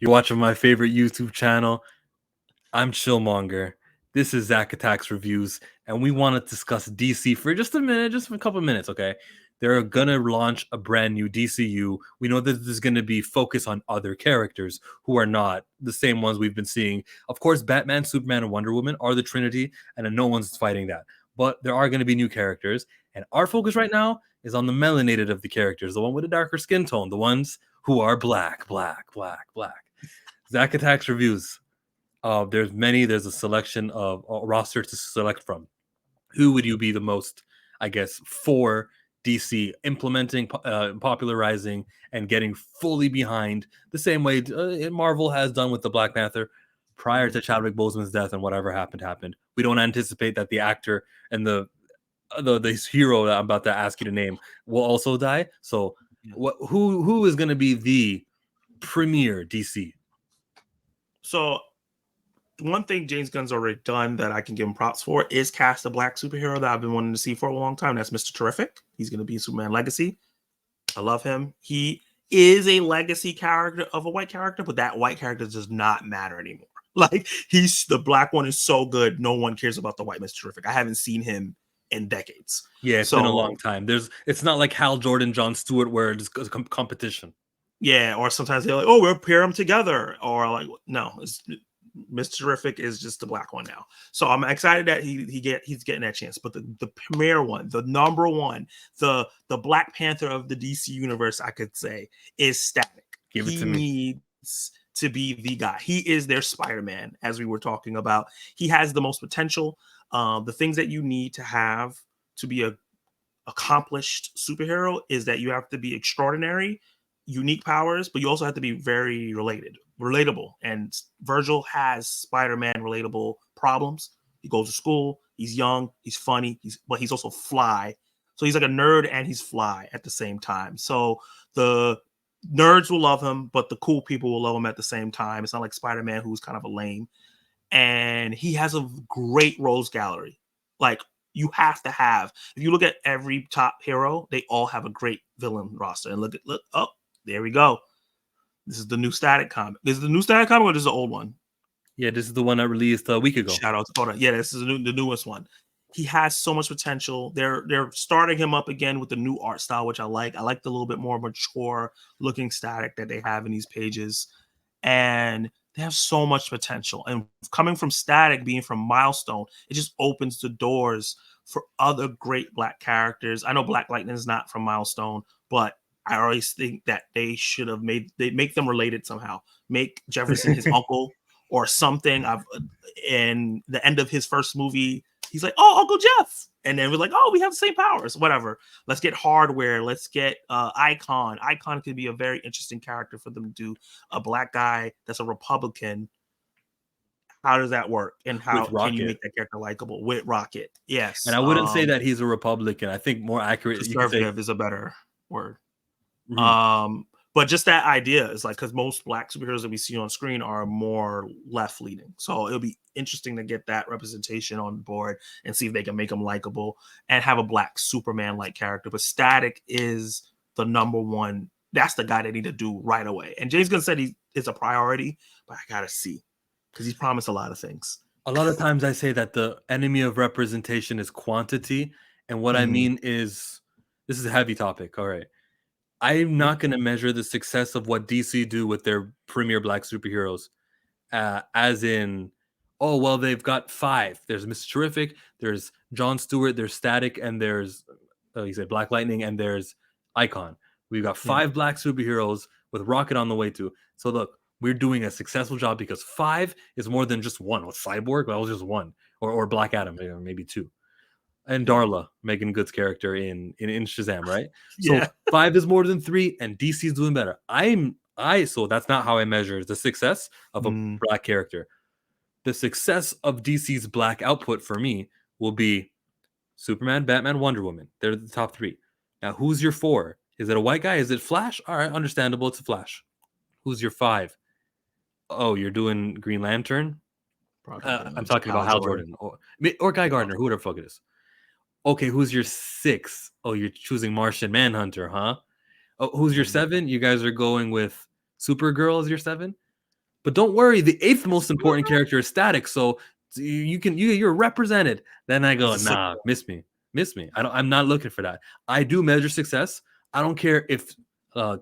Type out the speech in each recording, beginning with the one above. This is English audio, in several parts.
You're watching my favorite YouTube channel. I'm Chillmonger. This is Zach Attacks Reviews, and we want to discuss DC for just a minute, just for a couple of minutes, okay? They're gonna launch a brand new DCU. We know that there's gonna be focus on other characters who are not the same ones we've been seeing. Of course, Batman, Superman, and Wonder Woman are the Trinity, and no one's fighting that. But there are gonna be new characters, and our focus right now is on the melanated of the characters, the one with a darker skin tone, the ones who are black. Zach Attacks Reviews. There's many. There's a selection of a roster to select from. Who would you be the most, I guess, for DC implementing, popularizing, and getting fully behind the same way Marvel has done with the Black Panther prior to Chadwick Boseman's death and whatever happened. We don't anticipate that the actor and the hero that I'm about to ask you to name will also die. So, who is going to be the premier DC? So one thing James Gunn's already done that I can give him props for is cast a black superhero that I've been wanting to see for a long time. That's Mr. Terrific. He's going to be Superman Legacy. I love him. He is a legacy character of a white character, but that white character does not matter anymore. Like, he's the black one is so good, no one cares about the white Mr. Terrific. I haven't seen him in decades. Yeah, it's been a long time. It's not like Hal Jordan, John Stewart, where it's competition. Yeah, or sometimes they're like, oh, we'll pair them together. Or like, no, Mr. Terrific is just the black one now. So I'm excited that he's getting that chance. But the premier one, the number one, the Black Panther of the DC universe, I could say, is Static. Give it to me. He needs to be the guy. He is their Spider-Man, as we were talking about. He has the most potential. The things that you need to have to be a accomplished superhero is that you have to be extraordinary, unique powers, but you also have to be very relatable. And Virgil has Spider-Man relatable problems. He goes to school, he's young, he's funny, but he's also fly. So he's like a nerd and he's fly at the same time. So the nerds will love him, but the cool people will love him at the same time. It's not like Spider-Man, who's kind of a lame. And he has a great rogues gallery. Like, you have to have, if you look at every top hero, they all have a great villain roster. And look, oh, there we go. This is the new Static comic. This is the new Static comic, or this is the old one? Yeah, this is the one that released a week ago. Shout out to Toda. Yeah, this is the newest one. He has so much potential. They're starting him up again with the new art style, which I like. I like the little bit more mature looking Static that they have in these pages. And they have so much potential. And coming from Static, being from Milestone, it just opens the doors for other great black characters. I know Black Lightning is not from Milestone, but I always think that they should have make them related somehow. Make Jefferson his uncle or something. In the end of his first movie, he's like, "Oh, Uncle Jeff," and then we're like, "Oh, we have the same powers." Whatever. Let's get Hardware. Let's get Icon. Icon could be a very interesting character for them to do. A black guy that's a Republican. How does that work? And how can you make that character likable with Rocket? Yes. And I wouldn't say that he's a Republican. I think more accurate, conservative is a better word. Mm-hmm. But just that idea is like, because most black superheroes that we see on screen are more left leaning. So it'll be interesting to get that representation on board and see if they can make them likable and have a black Superman like character. But Static is the number one. That's the guy they need to do right away. And James Gunn said it's a priority, but I gotta see, because he's promised a lot of things. A lot of times I say that the enemy of representation is quantity. And what I mean is, this is a heavy topic. All right. I'm not going to measure the success of what DC do with their premier black superheroes as in, oh, well, they've got 5. There's Mr. Terrific, there's John Stewart, there's Static, and there's, you said Black Lightning, and there's Icon. We've got 5 black superheroes with Rocket on the way too. So look, we're doing a successful job because 5 is more than just one. With Cyborg, that was just one. Or Black Adam, maybe 2. And Darla, Megan Good's character in Shazam, right? So 5 is more than 3, and DC's doing better. So that's not how I measure the success of a black character. The success of DC's black output for me will be Superman, Batman, Wonder Woman. They're the top 3. Now, who's your 4? Is it a white guy? Is it Flash? All right, understandable. It's a Flash. Who's your 5? Oh, you're doing Green Lantern? I'm talking about Hal Jordan. Or Guy Gardner, who the fuck it is. Okay, who's your 6? Oh, you're choosing Martian Manhunter, huh? Oh, who's your 7? You guys are going with Supergirl as your 7? But don't worry, the eighth most important character is Static, so you're represented. Then I go, nah, miss me. I'm not looking for that. I do measure success. I don't care if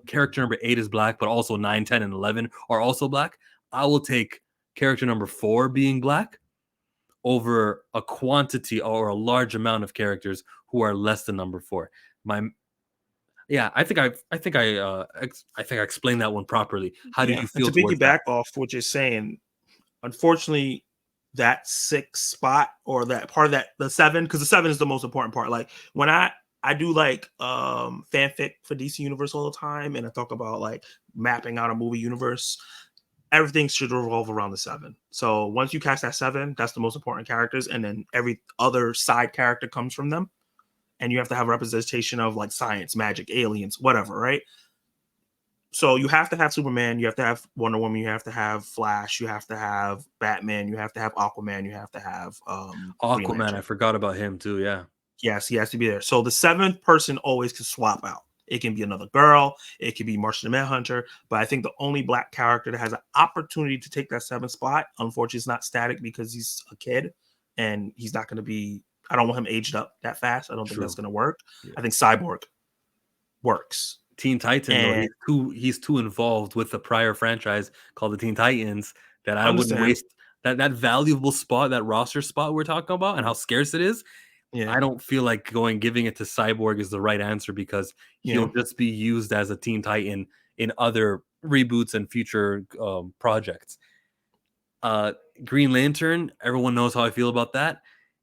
character number 8 is black, but also 9, 10, and 11 are also black. I will take character number 4 being black over a quantity or a large amount of characters who are less than number 4. I think I explained that one properly. How do Yeah, you and feel to towards that? piggyback off what you're saying, unfortunately, that 6 spot or that part of that the 7, because the 7 is the most important part. Like when I do like fanfic for DC Universe all the time, and I talk about like mapping out a movie universe. Everything should revolve around the 7. So once you cast that 7, that's the most important characters, and then every other side character comes from them. And you have to have representation of like science, magic, aliens, whatever, right? So you have to have Superman, you have to have Wonder Woman, you have to have Flash, you have to have Batman, you have to have Aquaman, you have to have Green Aquaman, I Lantern. forgot about him too. Yeah, Yes, he has to be there. So the 7th person always can swap out. It can be another girl, it can be Martian the Manhunter, but I think the only black character that has an opportunity to take that 7th spot, unfortunately, is not Static because he's a kid and he's not going to be. I don't want him aged up that fast. I don't think that's true. going to work. Yeah. I think Cyborg works. Teen Titan, though, And he's too involved with the prior franchise called the Teen Titans that I wouldn't understand. waste that valuable spot, that roster spot we're talking about, and how scarce it is. Yeah. I don't feel like giving it to Cyborg is the right answer because Yeah. he'll just be used as a Teen Titan in other reboots and future projects. Green Lantern, everyone knows how I feel about that.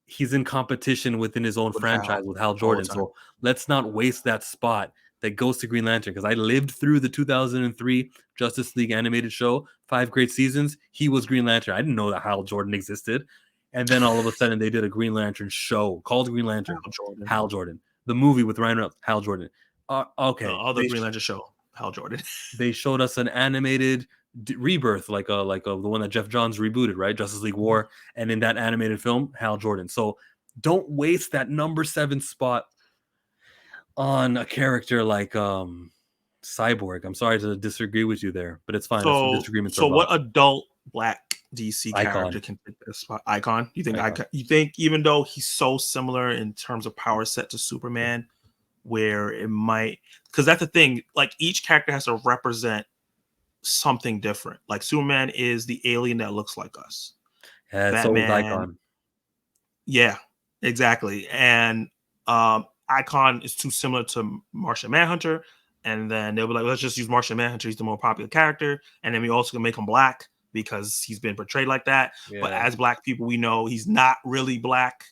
He's in competition within his own With franchise Hal with Hal all the Jordan. time. So let's not waste that spot that goes to Green Lantern because I lived through the 2003 Justice League animated show, 5 great seasons. He was Green Lantern. I didn't know that Hal Jordan existed. And then all of a sudden they did a Green Lantern show called Green Lantern. Hal Jordan. Hal Jordan. The movie with Ryan Reynolds, Hal Jordan. The Okay. other Green Lantern show, Hal Jordan. They showed us an animated rebirth, like the one that Jeff Johns rebooted, right? Justice League War, and in that animated film, Hal Jordan. So don't waste that number 7 spot on a character like Cyborg. I'm sorry to disagree with you there, but it's fine. That's what disagreements are So what about. adult black DC character Icon. can take this spot? Icon? You think Icon. You think even though he's so similar in terms of power set to Superman, where it might, because that's the thing, like each character has to represent something different. Like Superman is the alien that looks like us. Yeah, so is Batman, Icon. yeah, exactly. And Icon is too similar to Martian Manhunter. And then they'll be like, let's just use Martian Manhunter. He's the more popular character. And then we also can make him black because he's been portrayed like that. Yeah. But as black people, we know he's not really black.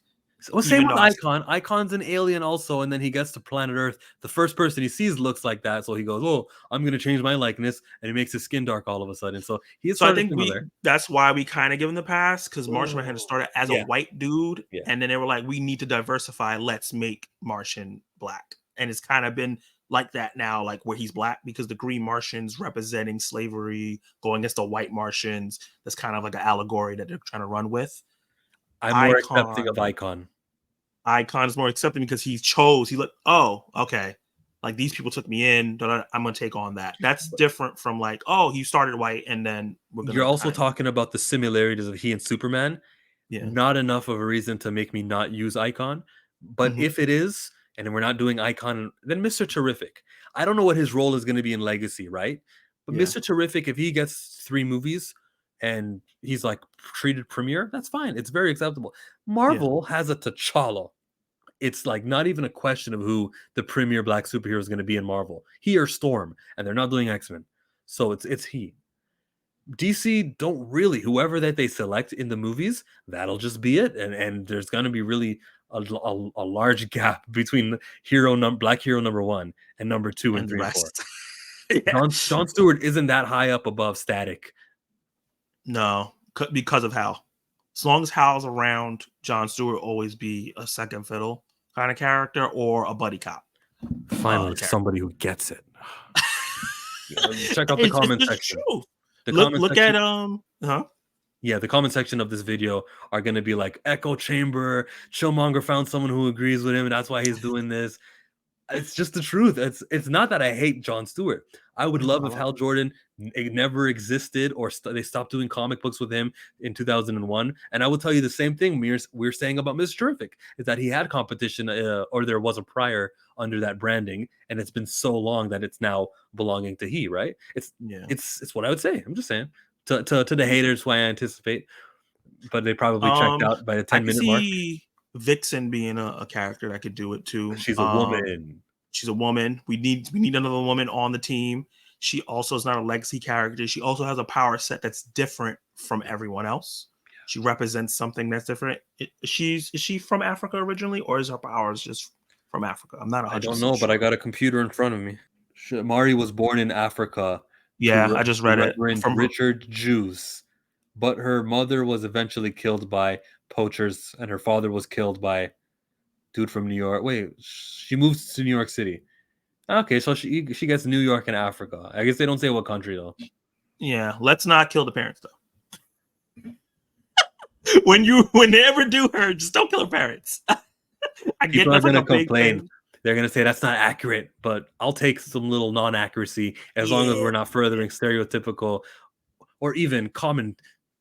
Well, same with Icon. Icon's an alien also, and then he gets to planet Earth. The first person he sees looks like that, so he goes, "Oh, I'm going to change my likeness," and he makes his skin dark all of a sudden. So he's So I sort of think similar. that's why we kind of give him the pass, because Martian Manhunter started as a white dude, Yeah. and then they were like, we need to diversify. Let's make Martian black, and it's kind of been like that now, like where he's black because the green Martians representing slavery going against the white Martians. That's kind of like an allegory that they're trying to run with. I'm more accepting of Icon. Icon is more accepting because he looked, oh, okay, like these people took me in, I'm gonna take on that. That's different from like, oh, he started white and then we're gonna. You're also talking about the similarities of he and Superman. Yeah. Not enough of a reason to make me not use Icon. But if it is, and we're not doing Icon, then Mr. Terrific. I don't know what his role is going to be in Legacy, right? But Mr. Terrific, if he gets 3 movies and he's like treated premier, that's fine. It's very acceptable. Marvel has a T'Challa. It's like not even a question of who the premier black superhero is going to be in Marvel. He or Storm, and they're not doing X-Men. So it's he. DC don't really, whoever that they select in the movies, that'll just be it. And there's going to be really a large gap between black hero number 1 and number 2 and 3 and 4. John Stewart isn't that high up above Static. No, because of Hal. As long as Hal's around, John Stewart will always be a second fiddle kind of character or a buddy cop. Finally, somebody who gets it. Check out the comment section. Look at Yeah, the comment section of this video are going to be like, Echo Chamber, Chillmonger found someone who agrees with him, and that's why he's doing this. It's just the truth. It's not that I hate Jon Stewart. I would No, love I if love Hal it. Jordan never existed, or they stopped doing comic books with him in 2001. And I will tell you the same thing we're saying about Mr. Terrific, is that he had competition, or there was a prior under that branding, and it's been so long that it's now belonging to he, right? Yeah. It's what I would say. I'm just saying to the haters who I anticipate, but they probably checked out by the I 10 could minute mark. see Vixen being a character that could do it too. She's a woman. She's a woman. We need another woman on the team. She also is not a legacy character. She also has a power set that's different from everyone else. She represents something that's different. Is she from Africa originally, or is her powers just from Africa? I'm not I don't 100% know, but I sure. got a computer in front of me. Mari was born in Africa Yeah, I just to read it Reverend from her. Richard Jews, but her mother was eventually killed by poachers, and her father was killed by dude from New York. Wait, she moves to New York City. Okay, so she gets New York and Africa. I guess they don't say what country though. Yeah, let's not kill the parents though. When they ever do her, just don't kill her parents. I get People are that's like gonna a big complain. thing. They're gonna say that's not accurate, but I'll take some little non-accuracy as long as Yeah, we're not furthering stereotypical or even common,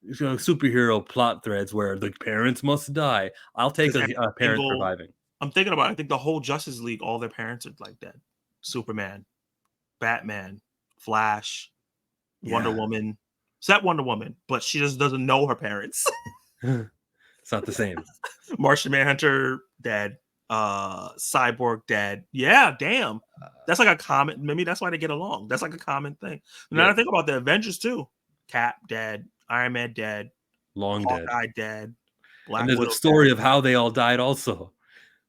superhero plot threads where the parents must die. I'll take because a every parent single surviving. I'm thinking about it. I think the whole Justice League, all their parents are like dead. Superman, Batman, Flash, Wonder Yeah, Woman, except Wonder Woman, but she just doesn't know her parents. it's not the same. Martian Manhunter dead. Cyborg dead. Yeah, damn. That's like a common. Maybe that's why they get along. That's like a common thing. Now Yeah, I think about the Avengers too. Cap dead. Iron Man dead. long dead. Hawkeye dead. And Black there's a Widow dead. story of how they all died also.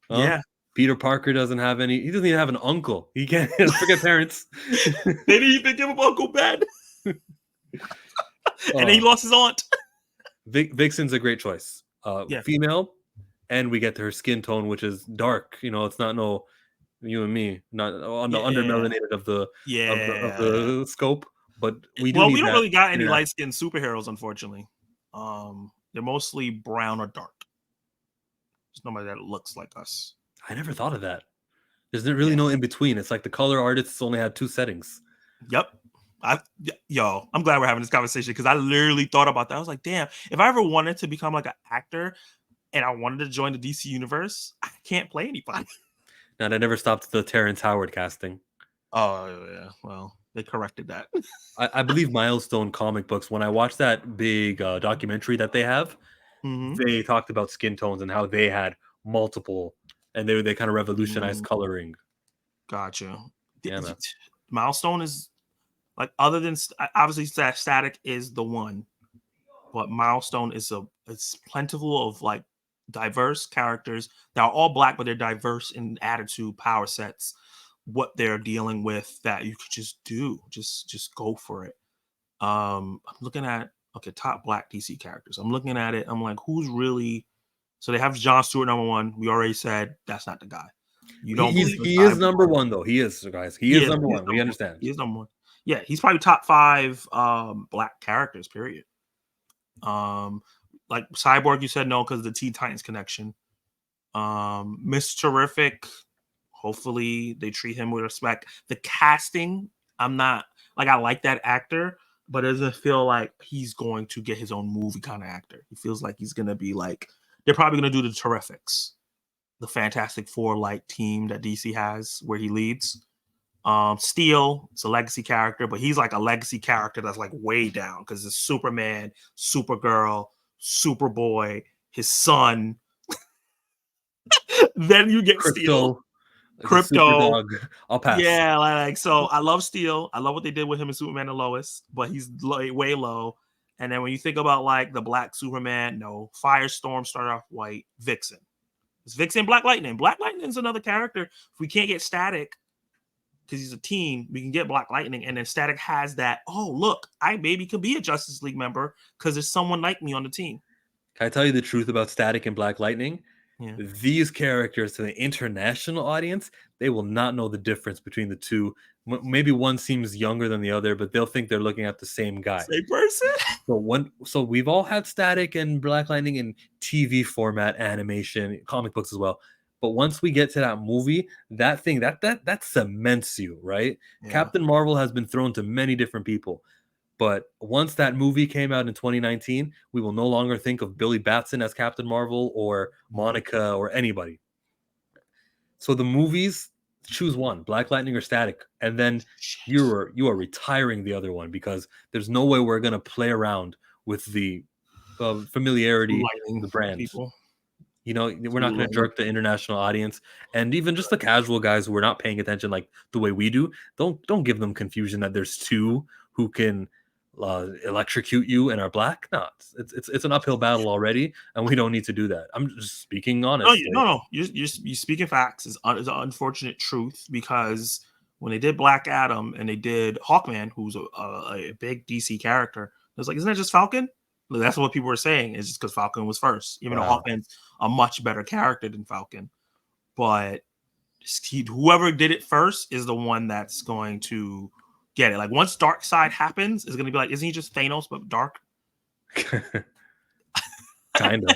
Huh? Yeah, Peter Parker doesn't have any. He doesn't even have an uncle. He can't forget parents. they didn't even give him Uncle Ben, and then he Oh, lost his aunt. Vixen's a great choice. Yeah, Female, and we get to her skin tone, which is dark. It's not no you and me, not on the yeah, undermelanated of the yeah. scope, but we do Well, we need don't that really got any international. light skinned superheroes, unfortunately. They're mostly brown or dark. There's nobody that looks like us. I never thought of that. There's really Yeah. no in between. It's like the color artists only had two settings. Yep. Yo, I'm glad we're having this conversation because I literally thought about that. I was like, damn, if I ever wanted to become like an actor and I wanted to join the DC universe, I can't play anybody. Now that never stopped the Terrence Howard casting. Oh yeah. Well, they corrected that. I believe Milestone comic books. When I watched that big documentary that they have, hmm they talked about skin tones and how they had multiple, and they kind of revolutionized coloring. Gotcha. Yeah, man. Milestone is like other than obviously Static is the one, but Milestone is it's plentiful of like diverse characters that are all black, but they're diverse in attitude, power sets, what they're dealing with that you could just do, just go for it. I'm looking at okay, top black DC characters. I'm looking at it. I'm like, who's really? So they have John Stewart number one. We already said that's not the guy. You don't believe in He is number Cyborg. one though. He is, guys. He He is is. number He is one. We number one. understand. He is number one. Yeah, he's probably top five black characters. Period. Um, like Cyborg, you said no because of the Teen Titans connection. Miss Terrific. Hopefully, they treat him with respect. The casting, I'm not like I like that actor, but it doesn't feel like he's going to get his own movie kind of actor. He feels like he's gonna be like they're probably gonna do the Terrifics, the Fantastic Four like team that DC has where he leads. Steel, it's a legacy character, but he's like a legacy character that's like way down because it's Superman, Supergirl, Superboy, his son. Then you get Steel, Crypto, the super Crypto. dog. I'll pass. Yeah, like so. I love Steel. I love what they did with him and Superman and Lois, but he's way low. And then when you think about like the Black Superman, no, Firestorm started off white. Vixen, it's Vixen. Black Lightning. Black Lightning is another character. If we can't get Static because he's a teen, we can get Black Lightning, and then Static has that. Oh, look, I maybe could be a Justice League member because there's someone like me on the team. Can I tell you the truth about Static and Black Lightning? Yeah, These characters to the international audience, they will not know the difference between the two. Maybe one seems younger than the other, but they'll think they're looking at the same guy. same person. So we've all had Static and Black Lightning in TV format, animation, comic books as well. But once we get to that movie, that thing that cements you, right? Yeah. Captain Marvel has been thrown to many different people. But once that movie came out in 2019, we will no longer think of Billy Batson as Captain Marvel or Mhm. Monica or anybody. So the movies, choose one, Black Lightning or Static, and then Shit. you are retiring the other one because there's no way we're gonna play around with the familiarity, Lightning the brand. people. You know, we're Blue not going to Lightning. jerk the international audience, and even just the casual guys who are not paying attention like the way we do. Don't give them confusion that there's two who can electrocute you and are black. No, it's an uphill battle already, and we don't need to do that. I'm just speaking No, honestly. no. You're speaking facts. Is an unfortunate truth because when they did Black Adam and they did Hawkman, who's a big DC character, it was like, isn't that just Falcon? Like, that's what people were saying. It's just because Falcon was first, even though Wow. Hawkman's a much better character than Falcon. But whoever did it first is the one that's going to get it. Like once Dark Side happens, it's going to be like, isn't he just Thanos but dark? Kind of.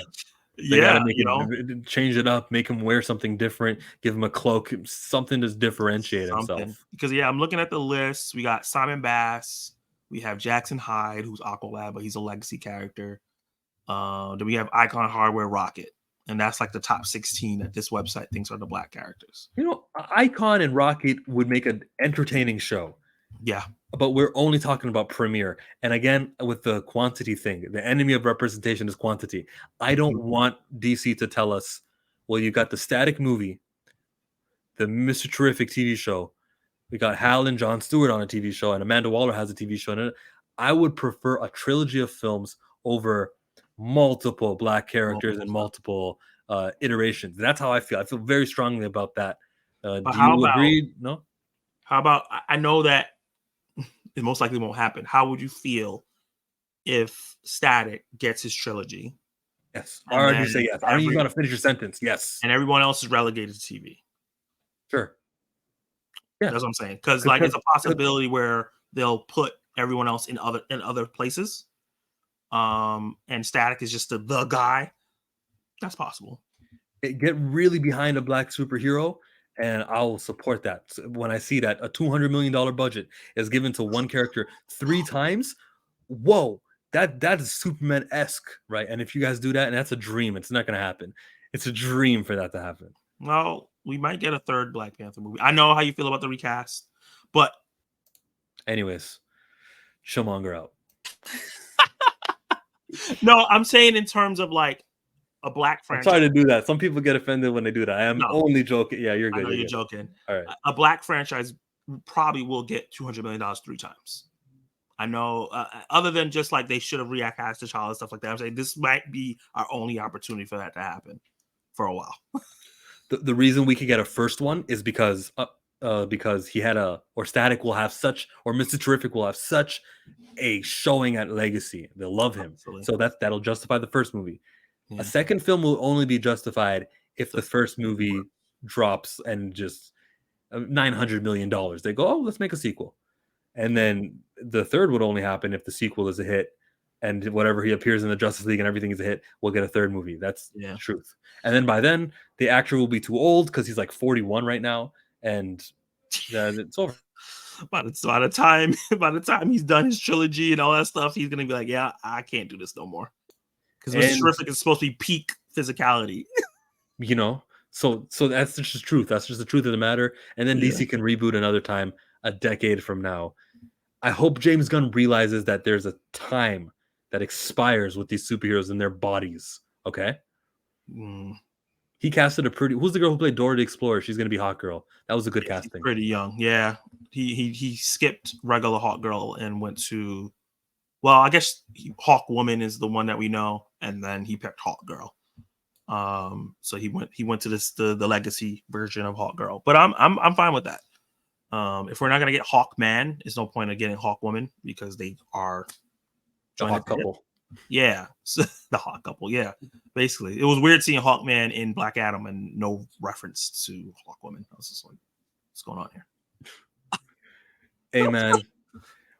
They got Yeah, to make it change it up, make him wear something different, give him a cloak, something to differentiate something. himself. Because I'm looking at the list. We got Simon Bass. We have Jackson Hyde, who's Aqualad, but he's a legacy character. Then we have Icon Hardware Rocket, and that's like the top 16 that this website thinks are the black characters. You know, Icon and Rocket would make an entertaining show. Yeah, But we're only talking about premiere. And again, with the quantity thing, the enemy of representation is quantity. I don't want DC to tell us, well, you got the Static movie, the Mr. Terrific TV show. We got Hal and Jon Stewart on a TV show, and Amanda Waller has a TV show. And I would prefer a trilogy of films over multiple black characters and multiple iterations. That's how I feel. I feel very strongly about that. but Do you agree? No? how about I know that it most likely won't happen. How would you feel if Static gets his trilogy Yes. I and already then say yes. I don't even got to finish your sentence. Yes. and everyone else is relegated to TV? Sure. Yeah. That's what I'm saying. Because like it's a possibility where they'll put everyone else in other places. And Static is just the guy. That's possible. Get really behind a black superhero, and I'll support that. So when I see that a $200 million budget is given to one character 3 times, whoa, that is Superman-esque, right? And if you guys do that, and that's a dream, it's not going to happen. It's a dream for that to happen. Well, we might get a third Black Panther movie. I know how you feel about the recast, but anyways, Killmonger out. No, I'm saying in terms of like a black I'm franchise. trying to do that. Some people get offended when they do that. I am only joking. Yeah, you're I good. know you're joking. All right. A black franchise probably will get $200 million 3 times. I know, other than just like they should have recast the child and stuff like that. I'm saying this might be our only opportunity for that to happen for a while. The reason we could get a first one is because he had or Static will have such, or Mr. Terrific will have such a showing at Legacy. They'll love him. Absolutely. So that'll justify the first movie. Yeah. A second film will only be justified if the first movie drops and just $900 million. They go, oh, let's make a sequel. And then the third would only happen if the sequel is a hit, and whatever he appears in the Justice League and everything is a hit, we'll get a third movie. That's the truth. And then by then, the actor will be too old because he's like 41 right now, and it's over. By the time he's done his trilogy and all that stuff, he's gonna be like, yeah, I can't do this no more. Because Mr. Terrific is supposed to be peak physicality. You know, so that's just the truth. That's just the truth of the matter. And then DC can reboot another time, a decade from now. I hope James Gunn realizes that there's a time that expires with these superheroes in their bodies. Okay. He casted who's the girl who played Dora the Explorer? She's gonna be Hawk Girl. That was a good casting. Pretty young. Yeah. He skipped regular Hawk Girl and went to, well, I guess Hawk Woman is the one that we know, and then he picked Hawk Girl. So he went to the legacy version of Hawk Girl. But I'm fine with that. If we're not gonna get Hawk Man, there's no point of getting Hawk Woman because they are the Hawk couple. Yeah, so, the Hawk couple. Yeah, basically, it was weird seeing Hawkman in Black Adam and no reference to Hawk Woman. I was just like, what's going on here? Hey man,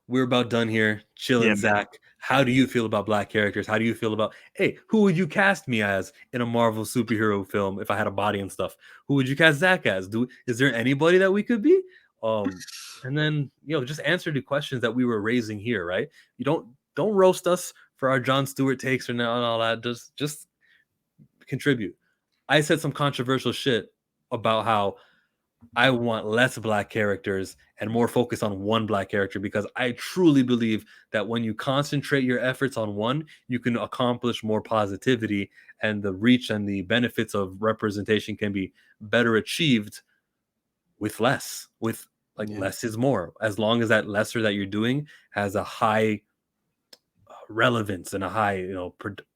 we're about done here. Chilling, Zach. How do you feel about black characters? How do you feel about, hey, who would you cast me as in a Marvel superhero film if I had a body and stuff? Who would you cast Zach as? Is there anybody that we could be? And then just answer the questions that we were raising here, right? You don't roast us for our Jon Stewart takes or now and all that. Just contribute. I said some controversial shit about how I want less black characters and more focus on one black character, because I truly believe that when you concentrate your efforts on one, you can accomplish more positivity, and the reach and the benefits of representation can be better achieved with less. With like Yeah. less is more, as long as that lesser that you're doing has a high relevance and a high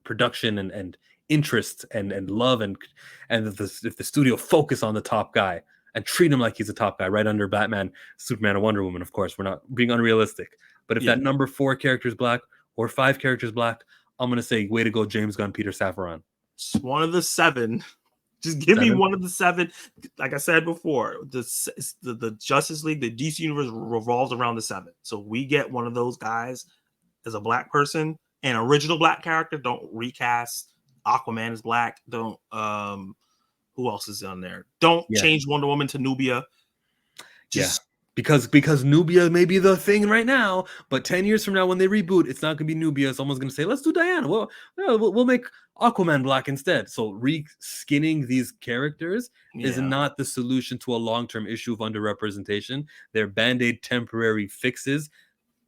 production and interest and love, and if the studio focus on the top guy and treat him like he's a top guy right under Batman, Superman, and Wonder Woman. Of course, we're not being unrealistic, but if Yeah. that number 4 character is black or 5 characters black, I'm gonna say way to go, James Gunn, Peter Safran. It's one of the 7. Just give me one of the 7. Like I said before, the Justice League, the DC universe revolves around the 7. So we get one of those guys as a black person, an original black character. Don't recast Aquaman as black. Don't who else is on there? Don't change Wonder Woman to Nubia. Just because Nubia may be the thing right now, but 10 years from now when they reboot, it's not gonna be Nubia. Someone's gonna say, let's do Diana. Well, we'll make Aquaman black instead. So re-skinning these characters is not the solution to a long-term issue of underrepresentation. They're band-aid temporary fixes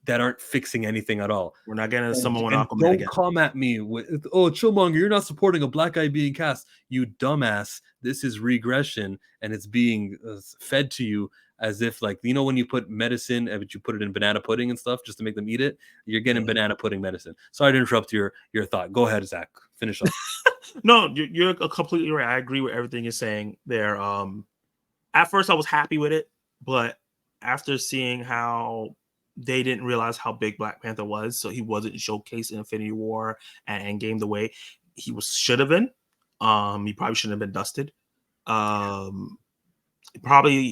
that aren't fixing anything at all. We're not getting someone with Aquaman don't again. come at me with, oh, Chillmonger, you're not supporting a black guy being cast. You dumbass. This is regression, and it's being fed to you as if, like, when you put medicine, but you put it in banana pudding and stuff just to make them eat it, you're getting banana pudding medicine. Sorry to interrupt your thought. Go ahead, Zach. Finish up. No, you're completely right. I agree with everything you're saying there. At first I was happy with it, but after seeing how they didn't realize how big Black Panther was, so he wasn't showcased in Infinity War and Endgame the way he should have been. He probably shouldn't have been dusted. Probably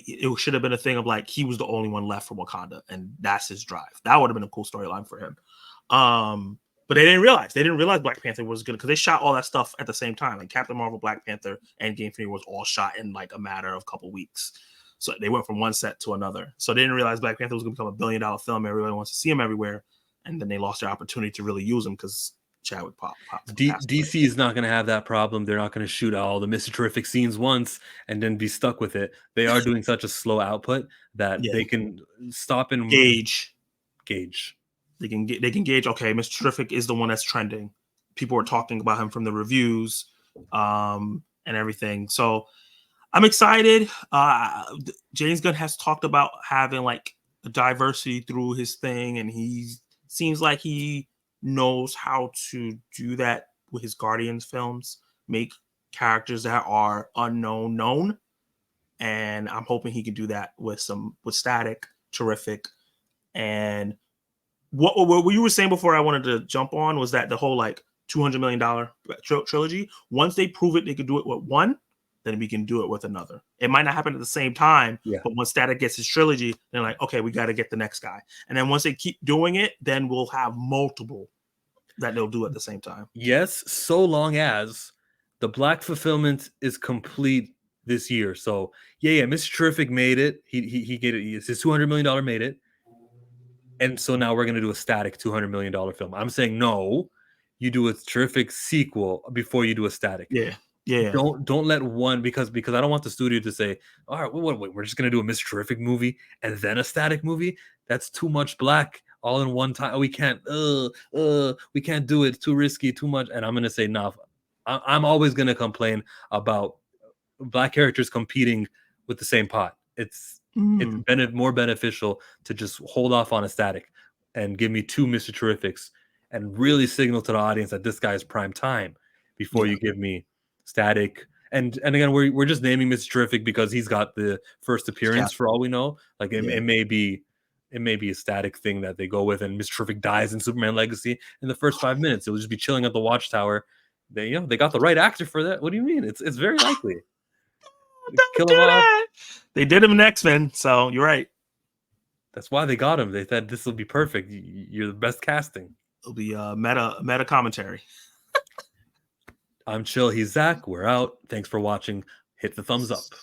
it should have been a thing of like he was the only one left from Wakanda, and that's his drive. That would have been a cool storyline for him. But they didn't realize Black Panther was good because they shot all that stuff at the same time. Like Captain Marvel, Black Panther, and Game Infinity was all shot in like a matter of a couple weeks. So they went from one set to another. So they didn't realize Black Panther was going to become $1 billion film. Everybody wants to see him everywhere, and then they lost their opportunity to really use him because Chadwick pop. DC is not going to have that problem. They're not going to shoot all the Mr. Terrific scenes once and then be stuck with it. They are doing such a slow output that they can stop and gauge. They can gauge. Okay, Mr. Terrific is the one that's trending. People are talking about him from the reviews, and everything. So I'm excited. James Gunn has talked about having like a diversity through his thing, and he seems like he knows how to do that with his Guardians films, make characters that are unknown known, and I'm hoping he can do that with Static, Terrific, and what you were saying before I wanted to jump on was that the whole like $200 million trilogy, once they prove it they could do it with one, then we can do it with another. It might not happen at the same time, but once Static gets his trilogy, they're like, okay, we got to get the next guy. And then once they keep doing it, then we'll have multiple that they'll do at the same time. Yes, so long as the black fulfillment is complete this year. So Mr. Terrific made it. He get it. His $200 million made it. And so now we're gonna do a Static $200 million film. I'm saying no, you do a Terrific sequel before you do a Static. Yeah. Don't let one because I don't want the studio to say, all right, wait, we're just gonna do a Mr. Terrific movie and then a Static movie. That's too much black all in one time. We can't. We can't do it. Too risky. Too much. And I'm gonna say no. I'm always gonna complain about black characters competing with the same pot. It's more beneficial to just hold off on a Static and give me 2 Mr. Terrifics and really signal to the audience that this guy is prime time before you give me Static. And again, we're just naming Mr. Terrific because he's got the first appearance for all we know. Like it may be a Static thing that they go with, and Mr. Terrific dies in Superman Legacy in the first 5 minutes. It'll just be chilling at the Watchtower. They got the right actor for that. What do you mean? It's very likely. Kill him off. They did him in X-Men, so you're right. That's why they got him. They said this will be perfect. You're the best casting. It'll be meta commentary. I'm Chill. He's Zach. We're out. Thanks for watching. Hit the thumbs up.